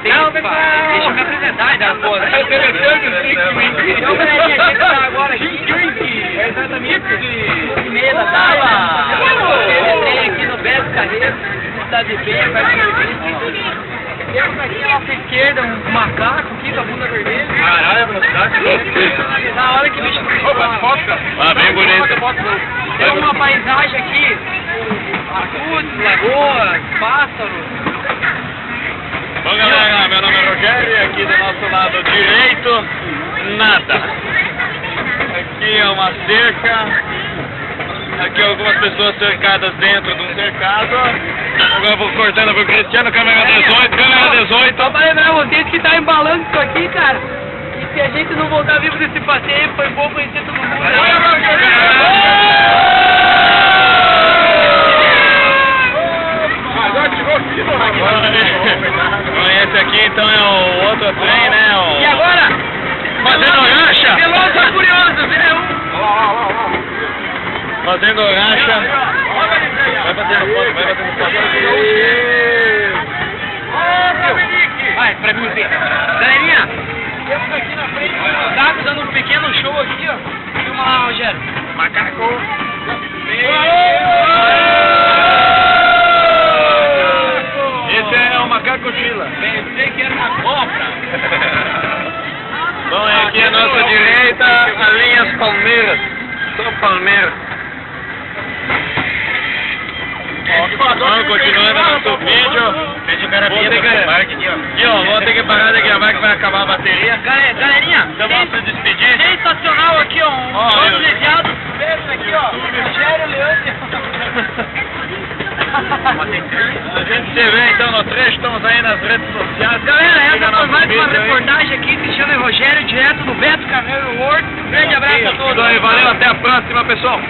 Não, pessoal! Deixa eu me apresentar, ainda, pô. Eu galerinha, agora aqui. É exatamente 5h30 da tarde. Eu entrei aqui no Beto Carreiro, cidade de Penha, vai vir. Temos aqui à nossa esquerda um macaco aqui com a bunda vermelha. Caralho, a velocidade. Na hora que bicho Ah, bem bonito. tem uma paisagem aqui, açudes, lagoas, pássaros. Bom galera, meu nome é Rogério e aqui do nosso lado direito, nada. Aqui é uma cerca. Aqui algumas pessoas cercadas dentro de um cercado. Agora eu vou cortando pro Cristiano, câmera 18, câmera 18. Só pra lembrar vocês que tá embalando isso aqui, cara. E se a gente não voltar vivo desse passeio, foi bom conhecer todo mundo. Esse aqui então é o outro trem, né? E agora? Fazendo racha! Velozes e Furiosos, Fazendo racha. Vai fazendo foto, vai fazendo foto. Vai, pra mim ver. Galerinha, temos aqui na frente um macaco dando um pequeno show aqui, ó. Filma lá, Rogério. Macaco. Esse é o macaco Chila. Pensei que era uma cobra. Bom, aqui à nossa direita, a linhas Palmeiras. Só Palmeiras. Vamos continuando nosso vídeo. Vou ter que parar de gravar que vai acabar a bateria. Galerinha, Então vamos se despedir. sensacional aqui, ó. Um privilegiado. Beijo aqui, ó. Rogério Leandro. A gente se vê então no trecho, estamos aí nas redes sociais. Galera, essa foi mais uma vídeo aí. reportagem aqui, Cristiano e Rogério, direto do Beto Carreiro World. Um grande abraço a todos. Então aí, valeu, até a próxima, pessoal.